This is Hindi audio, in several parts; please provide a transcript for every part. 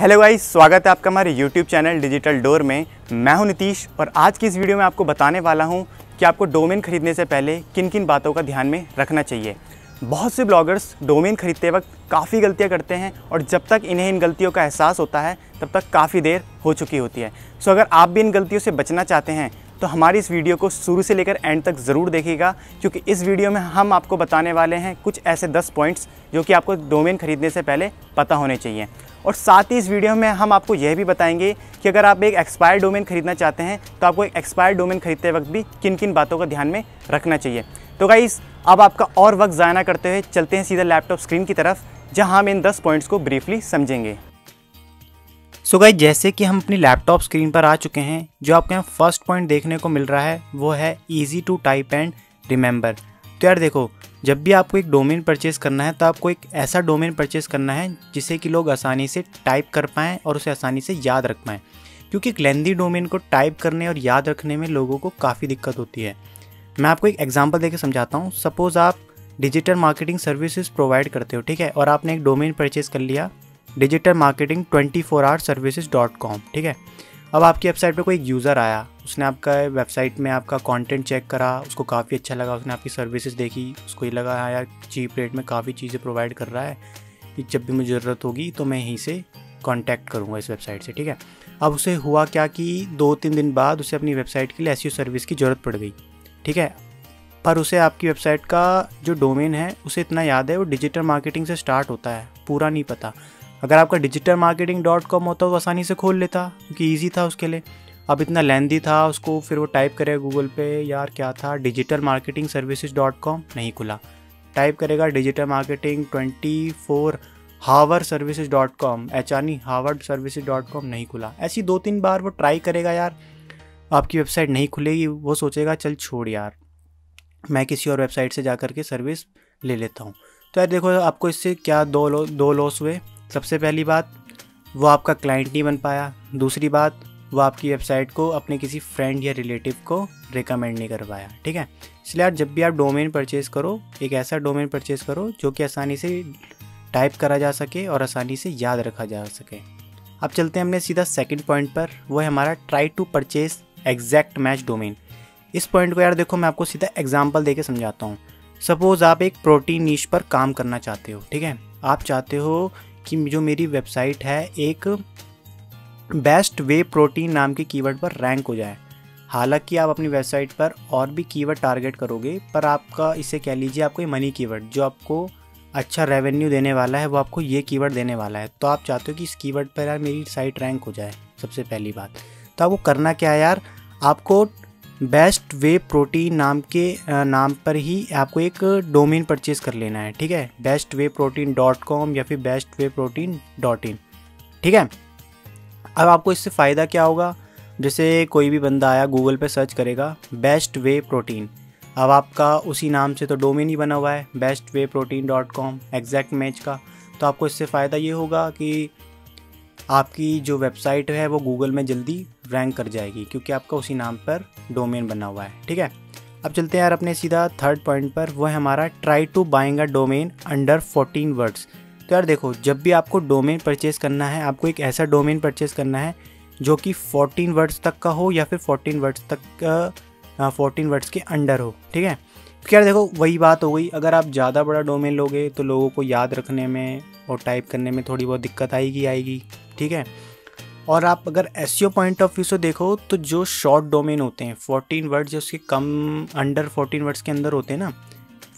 हेलो गाइस, स्वागत है आपका हमारे YouTube चैनल डिजिटल डोर में। मैं हूं नीतीश और आज की इस वीडियो में आपको बताने वाला हूं कि आपको डोमेन खरीदने से पहले किन किन बातों का ध्यान में रखना चाहिए। बहुत से ब्लॉगर्स डोमेन खरीदते वक्त काफ़ी गलतियां करते हैं और जब तक इन्हें इन गलतियों का एहसास होता है तब तक काफ़ी देर हो चुकी होती है। सो अगर आप भी इन गलतियों से बचना चाहते हैं तो हमारी इस वीडियो को शुरू से लेकर एंड तक ज़रूर देखिएगा, क्योंकि इस वीडियो में हम आपको बताने वाले हैं कुछ ऐसे 10 पॉइंट्स जो कि आपको डोमेन खरीदने से पहले पता होने चाहिए। और साथ ही इस वीडियो में हम आपको यह भी बताएंगे कि अगर आप एक एक्सपायर्ड डोमेन खरीदना चाहते हैं तो आपको एक एक्सपायर्ड डोमेन खरीदते वक्त भी किन किन बातों का ध्यान में रखना चाहिए। तो गाइस, अब आपका और वक्त ज़ाया ना करते हुए चलते हैं सीधा लैपटॉप स्क्रीन की तरफ, जहां हम इन 10 पॉइंट्स को ब्रीफली समझेंगे। सो गाइस, जैसे कि हम अपनी लैपटॉप स्क्रीन पर आ चुके हैं, जो आपको यहाँ फर्स्ट पॉइंट देखने को मिल रहा है वो है easy to type and remember. तो यार देखो, जब भी आपको एक डोमेन परचेज़ करना है तो आपको एक ऐसा डोमेन परचेज़ करना है जिसे कि लोग आसानी से टाइप कर पाएँ और उसे आसानी से याद रख पाएँ, क्योंकि एक लेंथी डोमेन को टाइप करने और याद रखने में लोगों को काफ़ी दिक्कत होती है। मैं आपको एक एग्जांपल देकर समझाता हूँ। सपोज़ आप डिजिटल मार्केटिंग सर्विसेज प्रोवाइड करते हो, ठीक है, और आपने एक डोमेन परचेज़ कर लिया डिजिटल मार्केटिंग 24hourservices.com, ठीक है। अब आपकी वेबसाइट पे कोई एक यूज़र आया, उसने आपका वेबसाइट में आपका कंटेंट चेक करा, उसको काफ़ी अच्छा लगा, उसने आपकी सर्विसेज देखी, उसको ये लगा हाँ यार चीप रेट में काफ़ी चीज़ें प्रोवाइड कर रहा है, कि जब भी मुझे ज़रूरत होगी तो मैं यहीं से कांटेक्ट करूँगा इस वेबसाइट से, ठीक है। अब उसे हुआ क्या कि 2-3 दिन बाद उसे अपनी वेबसाइट के लिए एसईओ सर्विस की ज़रूरत पड़ गई, ठीक है। पर उसे आपकी वेबसाइट का जो डोमेन है उसे इतना याद है वो डिजिटल मार्केटिंग से स्टार्ट होता है, पूरा नहीं पता। अगर आपका digitalmarketing.com होता तो आसानी से खोल लेता, क्योंकि ईजी था उसके लिए। अब इतना लेंथी था उसको, फिर वो टाइप करेगा गूगल पे, यार क्या था digitalmarketingservices.com, नहीं खुला। टाइप करेगा डिजिटल मार्केटिंग 24hourservices.com, HR नहीं harvardservices.com, नहीं खुला। ऐसी 2-3 बार वो ट्राई करेगा, यार आपकी वेबसाइट नहीं खुलेगी, वो सोचेगा चल छोड़ यार, मैं किसी और वेबसाइट से जा कर के सर्विस ले लेता हूँ। तो यार देखो, आपको इससे क्या दो लॉस हुए। सबसे पहली बात, वो आपका क्लाइंट नहीं बन पाया। दूसरी बात, वो आपकी वेबसाइट को अपने किसी फ्रेंड या रिलेटिव को रिकमेंड नहीं कर पाया, ठीक है। इसलिए यार जब भी आप डोमेन परचेज़ करो, एक ऐसा डोमेन परचेज़ करो जो कि आसानी से टाइप करा जा सके और आसानी से याद रखा जा सके। अब चलते हैं हमने सीधा सेकंड पॉइंट पर, वो है हमारा try to purchase exact match domain. इस पॉइंट को यार देखो, मैं आपको सीधा एग्जाम्पल दे के समझाता हूँ। सपोज़ आप एक प्रोटीन नीश पर काम करना चाहते हो, ठीक है। आप चाहते हो कि जो मेरी वेबसाइट है एक बेस्ट वे प्रोटीन नाम के कीवर्ड पर रैंक हो जाए। हालांकि आप अपनी वेबसाइट पर और भी कीवर्ड टारगेट करोगे, पर आपका इसे कह लीजिए आपको ये मनी कीवर्ड जो आपको अच्छा रेवेन्यू देने वाला है, वो आपको ये कीवर्ड देने वाला है। तो आप चाहते हो कि इस कीवर्ड पर यार मेरी साइट रैंक हो जाए, सबसे पहली बात। तो आपको करना क्या है यार, आपको बेस्ट वे प्रोटीन नाम पर ही आपको एक डोमेन परचेज कर लेना है, ठीक है। bestwayprotein.com या फिर bestwayprotein.in, ठीक है। अब आपको इससे फ़ायदा क्या होगा, जैसे कोई भी बंदा आया गूगल पे सर्च करेगा बेस्ट वे प्रोटीन, अब आपका उसी नाम से तो डोमेन ही बना हुआ है bestwayprotein.com एग्जैक्ट मैच का। तो आपको इससे फ़ायदा ये होगा कि आपकी जो वेबसाइट है वो गूगल में जल्दी रैंक कर जाएगी, क्योंकि आपका उसी नाम पर डोमेन बना हुआ है, ठीक है। अब चलते हैं यार अपने सीधा थर्ड पॉइंट पर, वो है हमारा try to buying a domain under 14 words. तो यार देखो, जब भी आपको डोमेन परचेज़ करना है, आपको एक ऐसा डोमेन परचेज़ करना है जो कि 14 वर्ड्स तक का हो या फिर 14 वर्ड्स के अंडर हो, ठीक है। तो यार देखो, वही बात हो गई, अगर आप ज़्यादा बड़ा डोमेन लोगे तो लोगों को याद रखने में और टाइप करने में थोड़ी बहुत दिक्कत आएगी, ठीक है। और आप अगर एसईओ पॉइंट ऑफ व्यू से देखो तो जो शॉर्ट डोमेन होते हैं 14 वर्ड्स, जो उसके कम अंडर 14 वर्ड्स के अंदर होते हैं ना,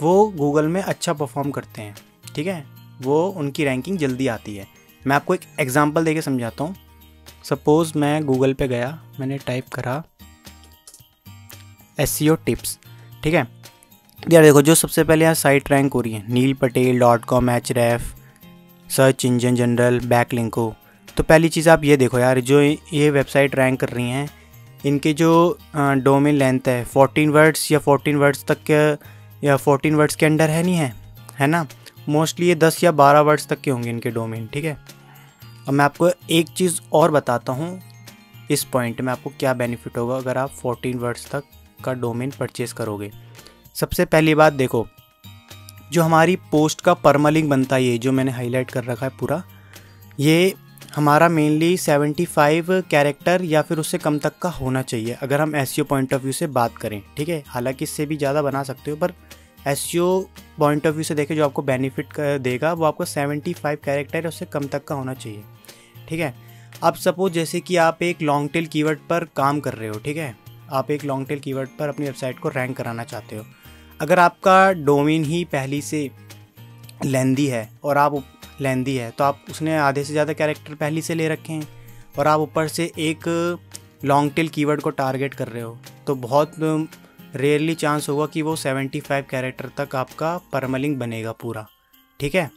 वो गूगल में अच्छा परफॉर्म करते हैं, ठीक है। वो उनकी रैंकिंग जल्दी आती है। मैं आपको एक एग्जांपल देके समझाता हूँ। सपोज़ मैं गूगल पे गया, मैंने टाइप करा एसईओ टिप्स, ठीक है। यार देखो, जो सबसे पहले यहाँ साइट रैंक हो रही है neelpatel.com, href, search engine general, Backlinko. तो पहली चीज़ आप ये देखो यार, जो ये वेबसाइट रैंक कर रही हैं, इनके जो डोमेन लेंथ है 14 वर्ड्स या 14 वर्ड्स तक के या 14 वर्ड्स के अंडर है ना। मोस्टली ये 10 या 12 वर्ड्स तक के होंगे इनके डोमेन, ठीक है। अब मैं आपको एक चीज़ और बताता हूँ, इस पॉइंट में आपको क्या बेनिफिट होगा अगर आप 14 वर्ड्स तक का डोमेन परचेज़ करोगे। सबसे पहली बात देखो, जो हमारी पोस्ट का परमालिंक बनता है, ये जो मैंने हाईलाइट कर रखा है पूरा, ये हमारा मेनली 75 कैरेक्टर या फिर उससे कम तक का होना चाहिए अगर हम एसईओ पॉइंट ऑफ व्यू से बात करें, ठीक है। हालांकि इससे भी ज़्यादा बना सकते हो, पर एसईओ पॉइंट ऑफ व्यू से देखें जो आपको बेनिफिट देगा वो आपको 75 कैरेक्टर या उससे कम तक का होना चाहिए, ठीक है। अब सपोज जैसे कि आप एक लॉन्ग टेल कीवर्ड पर काम कर रहे हो, ठीक है, आप एक लॉन्ग टेल कीवर्ड पर अपनी वेबसाइट को रैंक कराना चाहते हो। अगर आपका डोमेन ही पहले से लेंदी है और आप लेंदी है तो आप उसने आधे से ज़्यादा कैरेक्टर पहले से ले रखे हैं और आप ऊपर से एक लॉन्ग टेल कीवर्ड को टारगेट कर रहे हो, तो बहुत रेयरली चांस होगा कि वो 75 कैरेक्टर तक आपका परमलिंक बनेगा पूरा, ठीक है।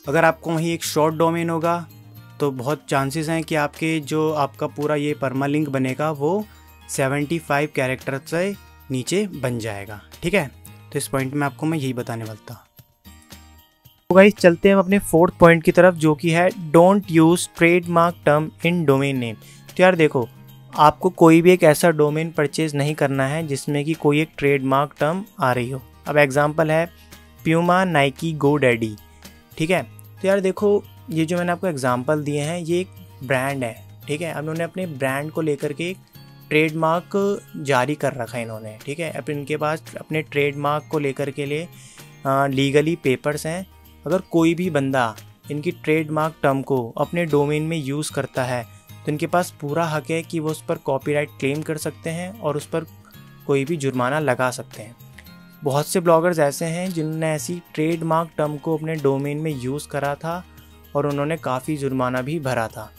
अगर आपको वहीं एक शॉर्ट डोमेन होगा तो बहुत चांसेस हैं कि आपका पूरा ये परमलिंक बनेगा वो 75 कैरेक्टर से नीचे बन जाएगा, ठीक है। तो इस पॉइंट में आपको मैं यही बताने वाला था। तो गाइस चलते हैं अपने फोर्थ पॉइंट की तरफ, जो कि है don't use trademark term in domain name. तो यार देखो, आपको कोई भी एक ऐसा डोमेन परचेज नहीं करना है जिसमें कि कोई एक ट्रेडमार्क टर्म आ रही हो। अब एग्जांपल है प्यूमा, नाइकी, गो डैडी, ठीक है। तो यार देखो, ये जो मैंने आपको एग्जांपल दिए हैं ये एक ब्रांड है, ठीक है। अब उन्होंने अपने ब्रांड को लेकर के एक ट्रेडमार्क जारी कर रखा है इन्होंने, ठीक है। अब इनके पास अपने ट्रेडमार्क को लेकर के लिए लीगली पेपर्स हैं। अगर कोई भी बंदा इनकी ट्रेडमार्क टर्म को अपने डोमेन में यूज़ करता है तो इनके पास पूरा हक है कि वो उस पर कॉपीराइट क्लेम कर सकते हैं और उस पर कोई भी जुर्माना लगा सकते हैं। बहुत से ब्लॉगर्स ऐसे हैं जिन्होंने ऐसी ट्रेडमार्क टर्म को अपने डोमेन में यूज़ करा था और उन्होंने काफ़ी जुर्माना भी भरा था,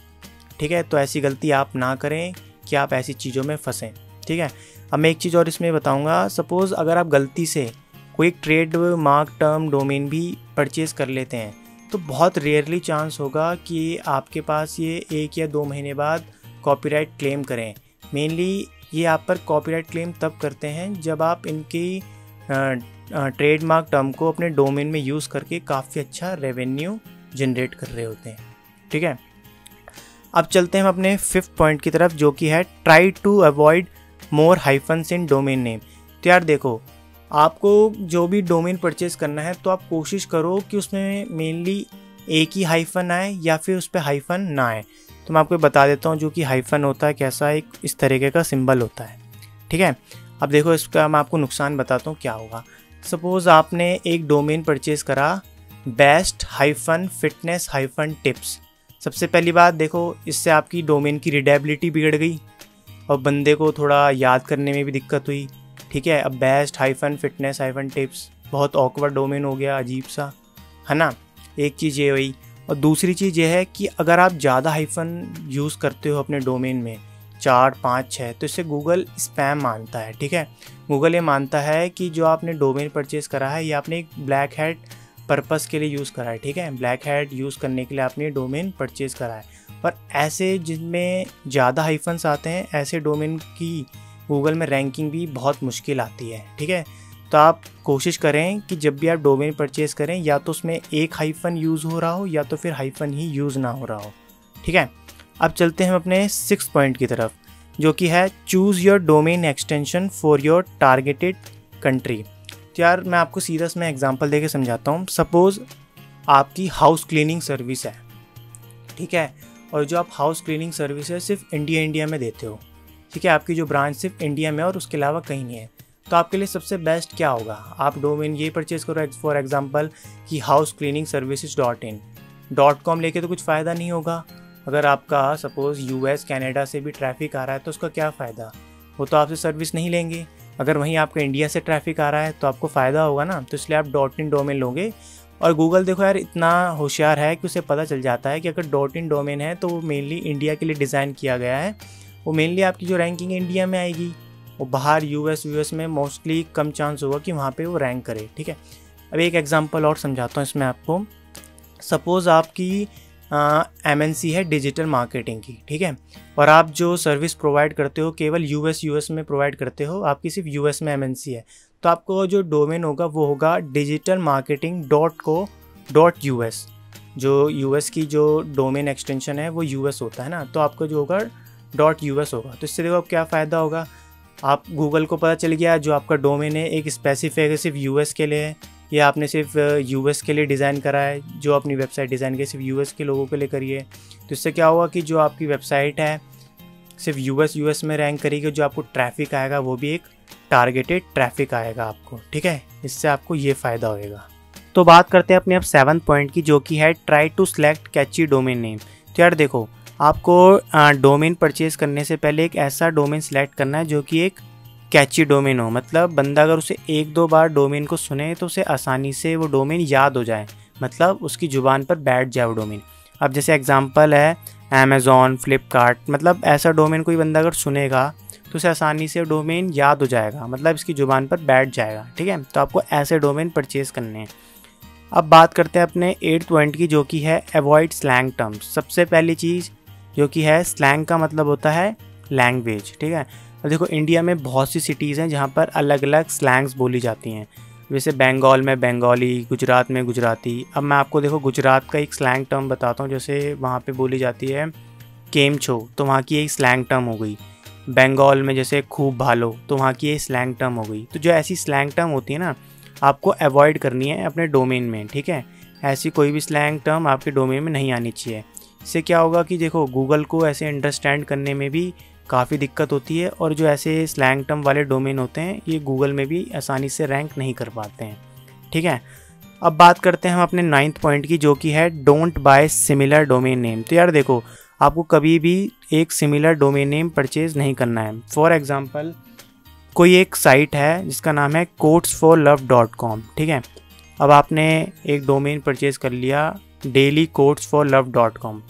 ठीक है। तो ऐसी गलती आप ना करें कि आप ऐसी चीज़ों में फंसें, ठीक है। अब मैं एक चीज़ और इसमें बताऊँगा, सपोज़ अगर आप गलती से कोई एक ट्रेड मार्क टर्म डोमेन भी परचेज़ कर लेते हैं तो बहुत रेयरली चांस होगा कि आपके पास ये 1 या 2 महीने बाद कॉपीराइट क्लेम करें। मेनली ये आप पर कॉपीराइट क्लेम तब करते हैं जब आप इनकी ट्रेडमार्क टर्म को अपने डोमेन में यूज़ करके काफ़ी अच्छा रेवेन्यू जनरेट कर रहे होते हैं, ठीक है। अब चलते हैं हम अपने 5th पॉइंट की तरफ, जो कि है try to avoid more hyphens in domain name. तो यार देखो, आपको जो भी डोमेन परचेज करना है तो आप कोशिश करो कि उसमें मेनली एक ही हाइफन आए या फिर उस पर हाइफन ना आए। तो मैं आपको बता देता हूँ जो कि हाइफन होता है कैसा, एक इस तरीके का सिंबल होता है, ठीक है। अब देखो, इसका मैं आपको नुकसान बताता हूँ क्या होगा। सपोज़ आपने एक डोमेन परचेज़ करा best hyphen fitness hyphen tips. सबसे पहली बात देखो, इससे आपकी डोमेन की रीडेबिलिटी बिगड़ गई और बंदे को थोड़ा याद करने में भी दिक्कत हुई, ठीक है। अब best hyphen fitness hyphen tips बहुत ऑकवर्ड डोमेन हो गया, अजीब सा, है ना। एक चीज़ ये हुई। और दूसरी चीज़ ये है कि अगर आप ज़्यादा हाइफन यूज़ करते हो अपने डोमेन में 4, 5, 6 तो इससे गूगल स्पैम मानता है, ठीक है। गूगल ये मानता है कि जो आपने डोमेन परचेज़ करा है ये आपने एक ब्लैक हैट पर्पस के लिए यूज़ करा है, ठीक है। ब्लैक हैट यूज़ करने के लिए आपने डोमेन परचेज़ करा है। पर ऐसे जिनमें ज़्यादा हाइफन्स आते हैं ऐसे डोमेन की गूगल में रैंकिंग भी बहुत मुश्किल आती है, ठीक है। तो आप कोशिश करें कि जब भी आप डोमेन परचेज़ करें या तो उसमें एक हाइफन यूज़ हो रहा हो या तो फिर हाइफन ही यूज़ ना हो रहा हो, ठीक है। अब चलते हैं हम अपने 6th पॉइंट की तरफ, जो कि है choose your domain extension for your targeted country. तो यार मैं आपको सीधा इसमें एग्जांपल देके समझाता हूँ। सपोज़ आपकी हाउस क्लीनिंग सर्विस है, ठीक है, और जो आप हाउस क्लीनिंग सर्विस है सिर्फ इंडिया में देते हो, ठीक है। आपकी जो ब्रांच सिर्फ इंडिया में और उसके अलावा कहीं नहीं है, तो आपके लिए सबसे बेस्ट क्या होगा, आप डोमेन ये परचेज़ करो फॉर एग्जांपल कि housecleaningservices.in.com लेके तो कुछ फ़ायदा नहीं होगा। अगर आपका सपोज़ US कनाडा से भी ट्रैफिक आ रहा है तो उसका क्या फ़ायदा, वो तो आपसे सर्विस नहीं लेंगे। अगर वहीं आपका इंडिया से ट्रैफिक आ रहा है तो आपको फ़ायदा होगा ना, तो इसलिए आप .in डोमेन लोगे। और गूगल देखो यार इतना होशियार है कि उसे पता चल जाता है कि अगर .in डोमेन है तो वो मेनली इंडिया के लिए डिज़ाइन किया गया है, वो मेनली आपकी जो रैंकिंग इंडिया में आएगी, वो बाहर US में मोस्टली कम चांस होगा कि वहाँ पे वो रैंक करे, ठीक है। अब एक एग्जांपल और समझाता हूँ इसमें आपको। सपोज़ आपकी MNC है डिजिटल मार्केटिंग की, ठीक है, और आप जो सर्विस प्रोवाइड करते हो केवल US में प्रोवाइड करते हो, आपकी सिर्फ US में MNC है, तो आपको जो डोमेन होगा वो होगा digitalmarketing.co.us। जो US की जो डोमेन एक्सटेंशन है वो US होता है ना, तो आपका जो होगा .us होगा। तो इससे देखो अब क्या फ़ायदा होगा, आप गूगल को पता चल गया जो आपका डोमेन है एक स्पेसिफिक सिर्फ US के लिए है, या आपने सिर्फ यूएस के लिए डिज़ाइन करा है, जो अपनी वेबसाइट डिज़ाइन की सिर्फ यूएस के लोगों के लिए करिए, तो इससे क्या होगा कि जो आपकी वेबसाइट है सिर्फ यूएस में रैंक करेगी, जो आपको ट्रैफिक आएगा वो भी एक टारगेटेड ट्रैफिक आएगा आपको, ठीक है। इससे आपको ये फ़ायदा होएगा। तो बात करते हैं अपने अब 7th पॉइंट की, जो कि है try to select catchy domain name. तो यार देखो, आपको डोमेन परचेज़ करने से पहले एक ऐसा डोमेन सेलेक्ट करना है जो कि एक कैची डोमेन हो, मतलब बंदा अगर उसे 1-2 बार डोमेन को सुने तो उसे आसानी से वो डोमेन याद हो जाए, मतलब उसकी ज़ुबान पर बैठ जाए वो डोमेन। अब जैसे एग्जांपल है अमेज़ॉन, फ्लिपकार्ट, मतलब ऐसा डोमेन कोई बंदा अगर सुनेगा तो उसे आसानी से डोमेन याद हो जाएगा, मतलब इसकी ज़ुबान पर बैठ जाएगा, ठीक है। तो आपको ऐसे डोमेन परचेज़ करने हैं। अब बात करते हैं अपने 8th पॉइंट की, जो कि है अवॉइड स्लैंग टर्म्स। सबसे पहली चीज़ जो कि है, स्लैंग का मतलब होता है लैंग्वेज, ठीक है। अब देखो, इंडिया में बहुत सी सिटीज़ हैं जहाँ पर अलग अलग स्लैंग्स बोली जाती हैं, जैसे बंगाल में बंगाली, गुजरात में गुजराती। अब मैं आपको देखो गुजरात का एक स्लैंग टर्म बताता हूँ, जैसे वहाँ पे बोली जाती है केम छो, तो वहाँ की एक स्लैंग टर्म हो गई। बंगाल में जैसे खूब भालो, तो वहाँ की एक स्लैंग टर्म हो गई। तो जो ऐसी स्लैंग टर्म होती है ना, आपको अवॉइड करनी है अपने डोमेन में, ठीक है। ऐसी कोई भी स्लैंग टर्म आपके डोमेन में नहीं आनी चाहिए। इससे क्या होगा कि देखो, गूगल को ऐसे अंडरस्टैंड करने में भी काफ़ी दिक्कत होती है, और जो ऐसे स्लैंग टर्म वाले डोमेन होते हैं ये गूगल में भी आसानी से रैंक नहीं कर पाते हैं, ठीक है। अब बात करते हैं हम अपने 9th पॉइंट की, जो कि है don't buy similar domain name. तो यार देखो, आपको कभी भी एक सिमिलर डोमेन नेम परचेज़ नहीं करना है। फॉर एग्ज़ाम्पल, कोई एक साइट है जिसका नाम है quotesforlove.com, ठीक है। अब आपने एक डोमेन परचेज़ कर लिया dailyquotesforlove.com,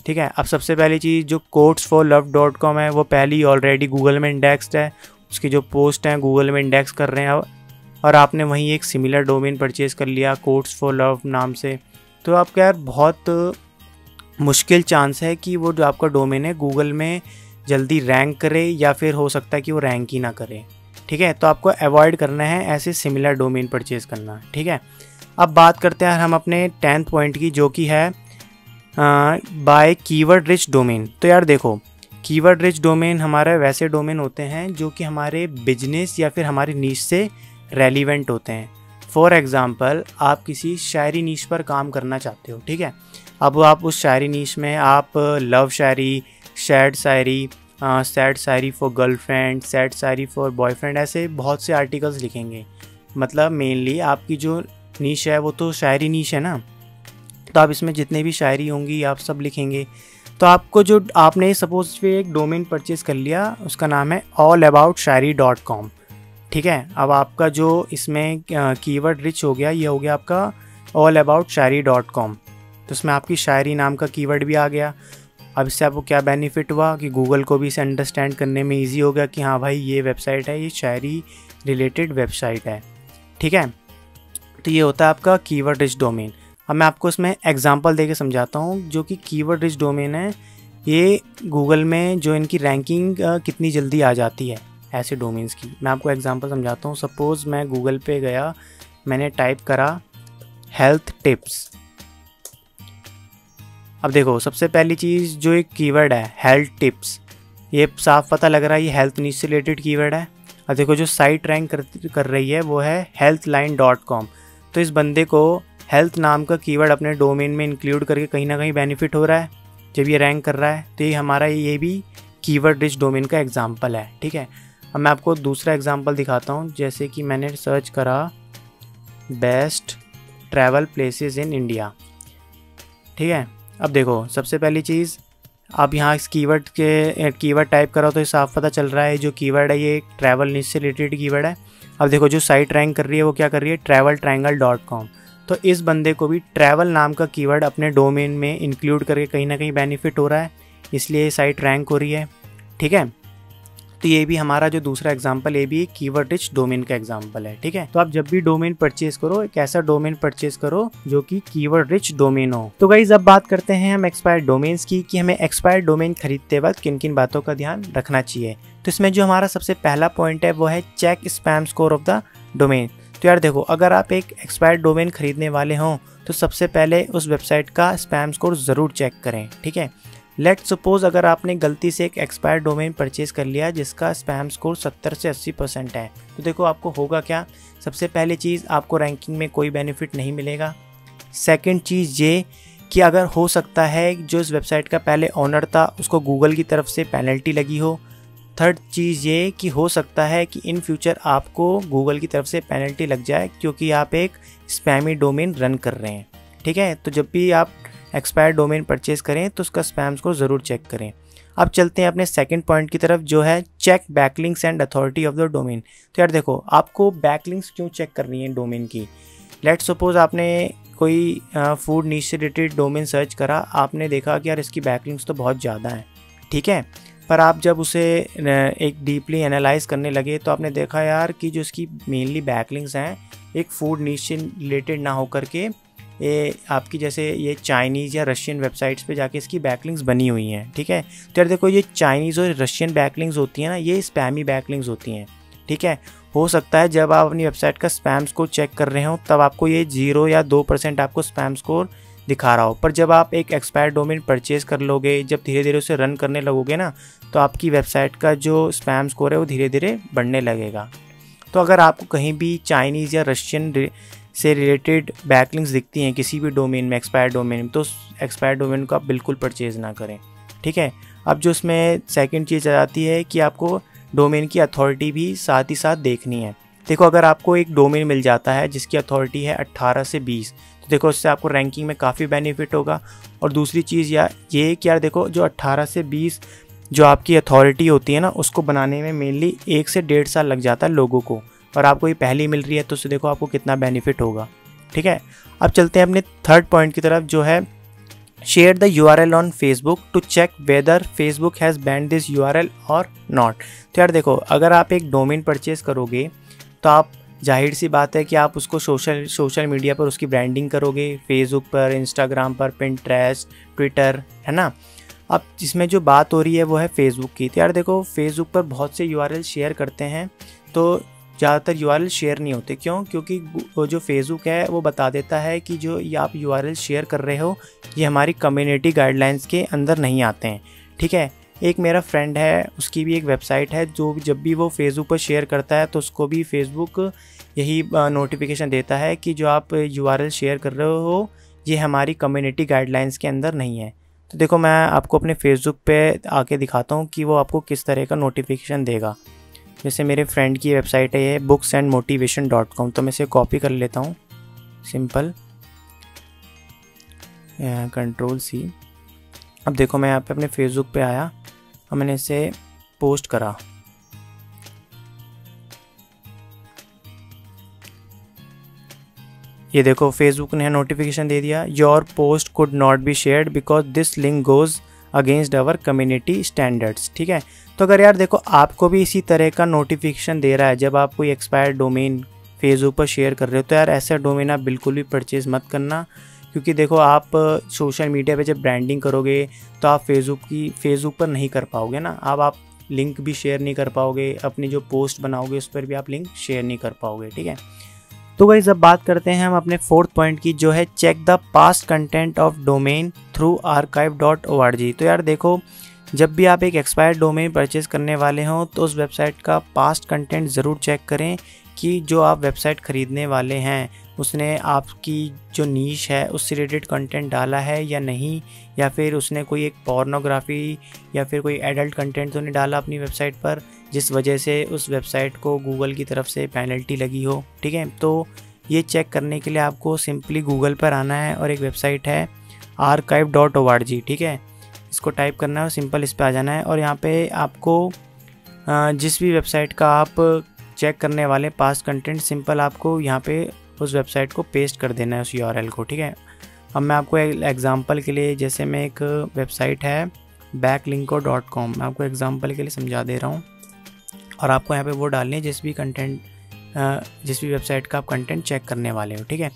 ठीक है। अब सबसे पहली चीज़, जो quotesforlove.com है वो पहले ऑलरेडी गूगल में इंडेक्स्ड है, उसकी जो पोस्ट हैं गूगल में इंडेक्स कर रहे हैं, और आपने वहीं एक सिमिलर डोमेन परचेज़ कर लिया quotesforlove नाम से, तो आपका यार बहुत मुश्किल चांस है कि वो जो आपका डोमेन है गूगल में जल्दी रैंक करे, या फिर हो सकता है कि वो रैंक ही ना करे, ठीक है। तो आपको अवॉइड करना है ऐसे सिमिलर डोमेन परचेज़ करना, ठीक है। अब बात करते हैं हम अपने 10th पॉइंट की, जो कि है बाय कीवर्ड रिच डोमेन। तो यार देखो, कीवर्ड रिच डोमेन हमारे वैसे डोमेन होते हैं जो कि हमारे बिजनेस या फिर हमारी नीश से रेलिवेंट होते हैं। फॉर एग्ज़ाम्पल, आप किसी शायरी नीश पर काम करना चाहते हो, ठीक है। अब आप उस शायरी नीश में आप love Shayari, sad Shayari, sad Shayari for girlfriend, sad Shayari for boyfriend, ऐसे बहुत से आर्टिकल्स लिखेंगे। मतलब मेनली आपकी जो नीश है वो तो शायरी नीश है ना, तो आप इसमें जितने भी शायरी होंगी आप सब लिखेंगे। तो आपको जो आपने सपोज एक डोमेन परचेज़ कर लिया, उसका नाम है allaboutshayari.com, ठीक है। अब आपका जो इसमें कीवर्ड रिच हो गया, ये हो गया आपका allaboutshayari.com, तो इसमें आपकी शायरी नाम का कीवर्ड भी आ गया। अब इससे आपको क्या बेनिफिट हुआ कि गूगल को भी इसे अंडरस्टैंड करने में इजी हो गया कि हाँ भाई, ये वेबसाइट है, ये शायरी रिलेटेड वेबसाइट है, ठीक है। तो ये होता है आपका कीवर्ड रिच डोमेन। अब मैं आपको इसमें एग्जांपल देके समझाता हूँ, जो कि कीवर्ड रिच डोमेन है, ये गूगल में जो इनकी रैंकिंग कितनी जल्दी आ जाती है ऐसे डोमेन्स की। मैं आपको एग्जांपल समझाता हूँ। सपोज़ मैं गूगल पे गया, मैंने टाइप करा हेल्थ टिप्स। अब देखो, सबसे पहली चीज़ जो एक कीवर्ड है हेल्थ टिप्स, ये साफ पता लग रहा है ये हेल्थ नीश से रिलेटेड कीवर्ड है। अब देखो, जो साइट रैंक कर रही है वो है healthline.com, तो इस बंदे को हेल्थ नाम का कीवर्ड अपने डोमेन में इंक्लूड करके कहीं ना कहीं बेनिफिट हो रहा है जब ये रैंक कर रहा है। तो ये हमारा ये भी कीवर्ड रिच डोमेन का एग्जाम्पल है, ठीक है। अब मैं आपको दूसरा एग्जाम्पल दिखाता हूँ। जैसे कि मैंने सर्च करा best travel places in India, ठीक है। अब देखो, सबसे पहली चीज़, आप यहाँ इस कीवर्ड टाइप करो तो साफ पता चल रहा है जो कीवर्ड है ये ट्रैवल नीश से रिलेटेड कीवर्ड है। अब देखो, जो साइट रैंक कर रही है वो क्या कर रही है, traveltriangle.com, तो इस बंदे को भी ट्रैवल नाम का कीवर्ड अपने डोमेन में इंक्लूड करके कहीं ना कहीं बेनिफिट हो रहा है, इसलिए ये साइट रैंक हो रही है, ठीक है। तो ये भी हमारा जो दूसरा एग्जांपल, ये भी एक कीवर्ड रिच डोमेन का एग्जांपल है, ठीक है। तो आप जब भी डोमेन परचेज करो, एक ऐसा डोमेन परचेज करो जो कि कीवर्ड रिच डोमेन हो। तो गाइस, अब बात करते हैं हम एक्सपायर्ड डोमेन्स की, कि हमें एक्सपायर्ड डोमेन खरीदते वक्त किन किन बातों का ध्यान रखना चाहिए। तो इसमें जो हमारा सबसे पहला पॉइंट है वो है check spam score of the domain. तो यार देखो, अगर आप एक एक्सपायर्ड डोमेन खरीदने वाले हों तो सबसे पहले उस वेबसाइट का स्पैम स्कोर ज़रूर चेक करें, ठीक है। लेट सपोज अगर आपने गलती से एक एक्सपायर्ड डोमेन परचेज कर लिया जिसका स्पैम स्कोर 70 से 80% है, तो देखो आपको होगा क्या। सबसे पहली चीज़, आपको रैंकिंग में कोई बेनिफिट नहीं मिलेगा। सेकंड चीज़ ये कि अगर हो सकता है जो इस वेबसाइट का पहले ओनर था उसको गूगल की तरफ से पेनल्टी लगी हो। थर्ड चीज़ ये कि हो सकता है कि इन फ्यूचर आपको गूगल की तरफ से पेनल्टी लग जाए क्योंकि आप एक स्पैमी डोमेन रन कर रहे हैं। ठीक है, तो जब भी आप एक्सपायर्ड डोमेन परचेज करें तो उसका स्पैम स्कोर ज़रूर चेक करें। अब चलते हैं अपने सेकंड पॉइंट की तरफ, जो है check backlinks and authority of the domain. तो यार देखो, आपको बैकलिंक्स क्यों चेक करनी है डोमेन की। लेट्स सपोज आपने कोई फूड नीश से रिलेटेड डोमेन सर्च करा, आपने देखा कि यार इसकी बैकलिंक्स तो बहुत ज़्यादा हैं, ठीक है, पर आप जब उसे एक डीपली एनालाइज करने लगे तो आपने देखा यार कि जो इसकी मेनली बैकलिंक्स हैं एक फूड नीश से रिलेटेड ना होकर के ये आपकी जैसे ये चाइनीज़ या रशियन वेबसाइट्स पे जाके इसकी बैकलिंक्स बनी हुई हैं। ठीक है, तो यार देखो, ये चाइनीज़ और रशियन बैकलिंक्स होती हैं ना, ये स्पैमी बैकलिंक्स होती हैं। ठीक है, हो सकता है जब आप अपनी वेबसाइट का स्पैम स्कोर चेक कर रहे हो तब आपको ये 0 या 2% आपको स्पैम स्कोर दिखा रहा हो, पर जब आप एक एक्सपायर्ड डोमेन परचेज कर लोगे, जब धीरे धीरे उसे रन करने लगोगे ना, तो आपकी वेबसाइट का जो स्पैम स्कोर है वो धीरे धीरे बढ़ने लगेगा। तो अगर आपको कहीं भी चाइनीज़ या रशियन से रिलेटेड बैकलिंक्स दिखती हैं किसी भी डोमेन में, एक्सपायर्ड डोमेन में, तो एक्सपायर्ड डोमेन को आप बिल्कुल परचेज़ ना करें। ठीक है, अब जो उसमें सेकंड चीज़ आ जाती है कि आपको डोमेन की अथॉरिटी भी साथ ही साथ देखनी है। देखो, अगर आपको एक डोमेन मिल जाता है जिसकी अथॉरिटी है 18 से 20, तो देखो उससे आपको रैंकिंग में काफ़ी बेनिफिट होगा। और दूसरी चीज़ ये कि यार देखो, जो 18 से 20 जो आपकी अथॉरिटी होती है ना, उसको बनाने में मेनली 1 से 1.5 साल लग जाता है लोगों को, और आपको ये पहली मिल रही है तो उससे देखो आपको कितना बेनिफिट होगा। ठीक है, अब चलते हैं अपने थर्ड पॉइंट की तरफ, जो है share the URL on Facebook to check whether Facebook has banned this URL or not. तो यार देखो, अगर आप एक डोमेन परचेज करोगे तो आप जाहिर सी बात है कि आप उसको सोशल मीडिया पर उसकी ब्रांडिंग करोगे, फेसबुक पर, इंस्टाग्राम पर, पिंटरेस्ट, ट्विटर, है ना। अब जिसमें जो बात हो रही है वो है फेसबुक की। तो यार देखो, फेसबुक पर बहुत से URL शेयर करते हैं, तो ज़्यादातर URL शेयर नहीं होते। क्यों? क्योंकि जो फेसबुक है वो बता देता है कि जो ये आप URL शेयर कर रहे हो ये हमारी कम्युनिटी गाइडलाइंस के अंदर नहीं आते हैं। ठीक है, एक मेरा फ्रेंड है, उसकी भी एक वेबसाइट है, जो जब भी वो फेसबुक पर शेयर करता है तो उसको भी फेसबुक यही नोटिफिकेशन देता है कि जो आप URL शेयर कर रहे हो ये हमारी कम्युनिटी गाइडलाइंस के अंदर नहीं है। तो देखो, मैं आपको अपने फेसबुक पे आके दिखाता हूँ कि वो आपको किस तरह का नोटिफिकेशन देगा। जैसे मेरे फ्रेंड की वेबसाइट है ये booksandmotivation.com, तो मैं इसे कॉपी कर लेता हूँ, सिंपल Ctrl+C। अब देखो, मैं यहाँ पे अपने फेसबुक पे आया और मैंने इसे पोस्ट करा। ये देखो, फेसबुक ने नोटिफिकेशन दे दिया, your post could not be shared because this link goes against our community standards. ठीक है, तो अगर यार देखो आपको भी इसी तरह का नोटिफिकेशन दे रहा है जब आप कोई एक्सपायर्ड डोमेन फेसबुक पर शेयर कर रहे हो, तो यार ऐसा डोमेन आप बिल्कुल भी परचेज़ मत करना। क्योंकि देखो, आप सोशल मीडिया पे जब ब्रांडिंग करोगे तो आप फेसबुक पर नहीं कर पाओगे ना, आप लिंक भी शेयर नहीं कर पाओगे, अपनी जो पोस्ट बनाओगे उस पर भी आप लिंक शेयर नहीं कर पाओगे। ठीक है, तो गाइस अब बात करते हैं हम अपने फोर्थ पॉइंट की, जो है check the past content of domain through archive.org। तो यार देखो, जब भी आप एक एक्सपायर्ड डोमेन परचेज करने वाले हों तो उस वेबसाइट का पास्ट कंटेंट ज़रूर चेक करें कि जो आप वेबसाइट ख़रीदने वाले हैं उसने आपकी जो नीश है उससे रिलेटेड कंटेंट डाला है या नहीं, या फिर उसने कोई एक पोर्नोग्राफी या फिर कोई एडल्ट कंटेंट तो नहीं डाला अपनी वेबसाइट पर जिस वजह से उस वेबसाइट को गूगल की तरफ से पेनल्टी लगी हो। ठीक है, तो ये चेक करने के लिए आपको सिंपली गूगल पर आना है और एक वेबसाइट है archive.org। ठीक है, इसको टाइप करना है और सिंपल इस पर आ जाना है, और यहाँ पे आपको जिस भी वेबसाइट का आप चेक करने वाले पास्ट कंटेंट, सिंपल आपको यहाँ पे उस वेबसाइट को पेस्ट कर देना है, उस URL को। ठीक है, अब मैं आपको एग्जांपल के लिए, जैसे मैं एक वेबसाइट है backlinko.com, मैं आपको एग्जांपल के लिए समझा दे रहा हूँ, और आपको यहाँ पे वो डालनी है जिस भी वेबसाइट का आप कंटेंट चेक करने वाले हो। ठीक है,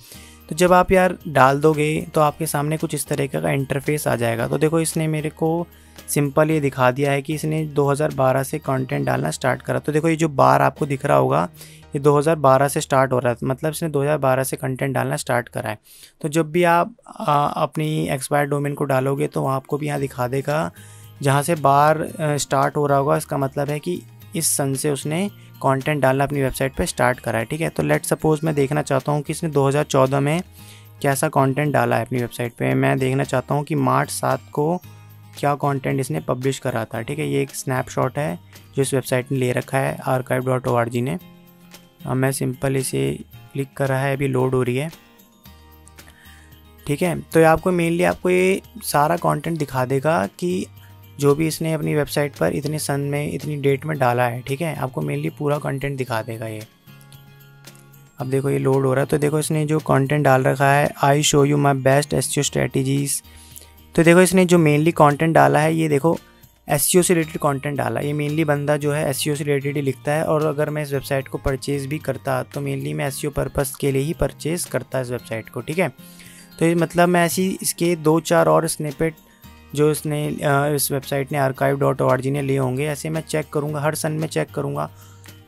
तो जब आप यार डाल दोगे तो आपके सामने कुछ इस तरीके का इंटरफेस आ जाएगा। तो देखो, इसने मेरे को सिंपल ये दिखा दिया है कि इसने 2012 से कंटेंट डालना स्टार्ट करा। तो देखो ये जो बार आपको दिख रहा होगा ये 2012 से स्टार्ट हो रहा है, मतलब इसने 2012 से कंटेंट डालना स्टार्ट करा है। तो जब भी आप अपनी एक्सपायर्ड डोमेन को डालोगे तो आपको भी यहाँ दिखा देगा जहाँ से बार स्टार्ट हो रहा होगा, इसका मतलब है कि इस सन से उसने कंटेंट डालना अपनी वेबसाइट पे स्टार्ट करा है। ठीक है, तो लेट सपोज मैं देखना चाहता हूँ कि इसने 2014 में कैसा कंटेंट डाला है अपनी वेबसाइट पे। मैं देखना चाहता हूँ कि मार्च 7 को क्या कंटेंट इसने पब्लिश करा था। ठीक है, ये एक स्नैपशॉट है जो इस वेबसाइट ने ले रखा है archive.org ने। अब मैं सिंपल इसे क्लिक कर रहा है, अभी लोड हो रही है। ठीक है, तो ये आपको मेनली आपको ये सारा कंटेंट दिखा देगा कि जो भी इसने अपनी वेबसाइट पर इतने सन में इतनी डेट में डाला है। ठीक है, आपको मेनली पूरा कंटेंट दिखा देगा ये। अब देखो ये लोड हो रहा है, तो देखो इसने जो कंटेंट डाल रखा है I show you my best SEO strategies. तो देखो इसने जो मेनली कंटेंट डाला है ये देखो एसईओ से रिलेटेड कंटेंट डाला। ये मेनली बंदा जो है एसईओ से रिलेटेड ही लिखता है, और अगर मैं इस वेबसाइट को परचेज़ भी करता तो मेनली मैं एसईओ पर्पस के लिए ही परचेज़ करता इस वेबसाइट को। ठीक है, तो ये मतलब मैं ऐसी इसके 2-4 और स्निपेट जो इसने इस वेबसाइट ने archive.org ने लिए होंगे, ऐसे मैं चेक करूँगा, हर सन में चेक करूँगा।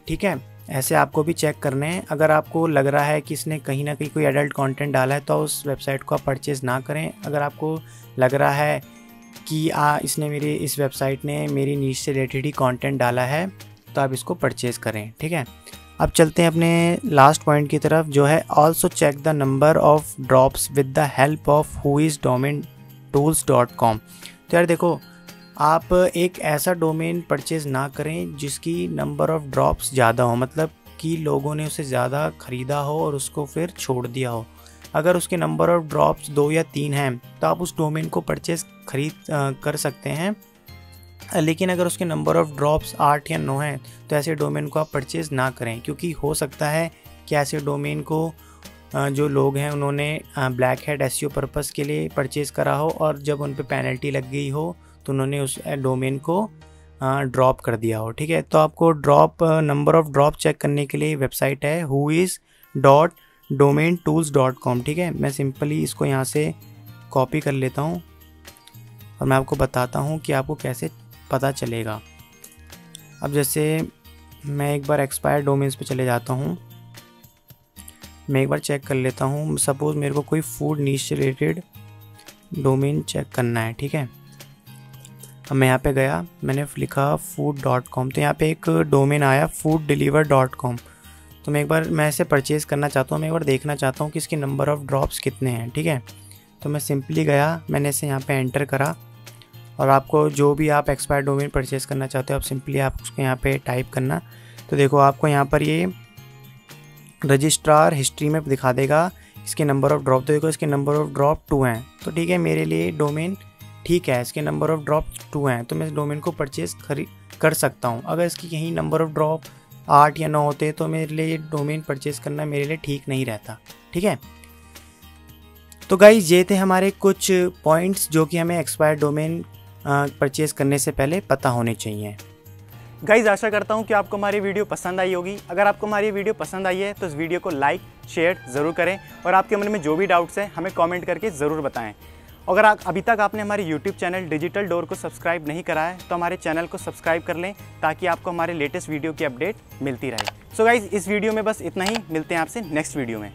ठीक है, ऐसे आपको भी चेक करने हैं। अगर आपको लग रहा है कि इसने कहीं ना कहीं कोई एडल्ट कंटेंट डाला है तो उस वेबसाइट को आप परचेज़ ना करें। अगर आपको लग रहा है कि इसने मेरी इस वेबसाइट ने मेरी नीश से रिलेटेड ही कंटेंट डाला है तो आप इसको परचेज़ करें। ठीक है, अब चलते हैं अपने लास्ट पॉइंट की तरफ, जो है also check the number of drops with the help of whoisdomaintools.com। तो यार देखो, आप एक ऐसा डोमेन परचेज़ ना करें जिसकी नंबर ऑफ ड्रॉप्स ज़्यादा हो, मतलब कि लोगों ने उसे ज़्यादा ख़रीदा हो और उसको फिर छोड़ दिया हो। अगर उसके नंबर ऑफ ड्रॉप्स 2 या 3 हैं तो आप उस डोमेन को परचेज़ कर सकते हैं, लेकिन अगर उसके नंबर ऑफ़ ड्रॉप्स 8 या 9 हैं तो ऐसे डोमेन को आप परचेज़ ना करें, क्योंकि हो सकता है कि ऐसे डोमेन को जो लोग हैं उन्होंने ब्लैक हैट एसईओ पर्पस के लिए परचेज़ करा हो और जब उन पे पेनल्टी लग गई हो तो उन्होंने उस डोमेन को ड्रॉप कर दिया हो। ठीक है, तो आपको नंबर ऑफ़ ड्रॉप चेक करने के लिए वेबसाइट है whois.domaintools.com। ठीक है, मैं सिंपली इसको यहाँ से कॉपी कर लेता हूँ और मैं आपको बताता हूँ कि आपको कैसे पता चलेगा। अब जैसे मैं एक बार एक्सपायर्ड डोमेन्स पे चले जाता हूँ, मैं एक बार चेक कर लेता हूँ। सपोज़ मेरे को कोई फूड नीश से रिलेटेड डोमेन चेक करना है। ठीक है, अब मैं यहाँ पे गया, मैंने लिखा food.com, तो यहाँ पे एक डोमेन आया fooddeliver.com। तो मैं इसे परचेज़ करना चाहता हूँ, मैं एक बार देखना चाहता हूँ कि इसकी नंबर ऑफ़ ड्रॉप्स कितने हैं। ठीक है, तो मैं सिंपली गया, मैंने इसे यहाँ पे एंटर करा, और आपको जो भी आप एक्सपायर्ड डोमेन परचेज़ करना चाहते हो आप सिंपली आप उसको यहाँ पे टाइप करना। तो देखो आपको यहाँ पर ये रजिस्ट्रार हिस्ट्री में दिखा देगा इसके नंबर ऑफ़ ड्रॉप। तो देखो इसके नंबर ऑफ़ ड्रॉप 2 हैं, तो ठीक है मेरे लिए डोमेन ठीक है, इसके नंबर ऑफ़ ड्रॉप 2 हैं तो मैं इस डोमेन को परचेज़ कर सकता हूँ। अगर इसकी यहीं नंबर ऑफ़ ड्रॉप 8 या 9 होते तो मेरे लिए डोमेन परचेज़ करना मेरे लिए ठीक नहीं रहता। ठीक है, तो गाइस ये थे हमारे कुछ पॉइंट्स जो कि हमें एक्सपायर्ड डोमेन परचेज़ करने से पहले पता होने चाहिए। गाइस आशा करता हूँ कि आपको हमारी वीडियो पसंद आई होगी। अगर आपको हमारी वीडियो पसंद आई है तो इस वीडियो को लाइक शेयर ज़रूर करें, और आपके मन में जो भी डाउट्स हैं हमें कमेंट करके ज़रूर बताएं। अगर अभी तक आपने हमारे YouTube चैनल डिजिटल डोर को सब्सक्राइब नहीं करा है तो हमारे चैनल को सब्सक्राइब कर लें ताकि आपको हमारे लेटेस्ट वीडियो की अपडेट मिलती रहे। सो गाइस इस वीडियो में बस इतना ही, मिलते हैं आपसे नेक्स्ट वीडियो में।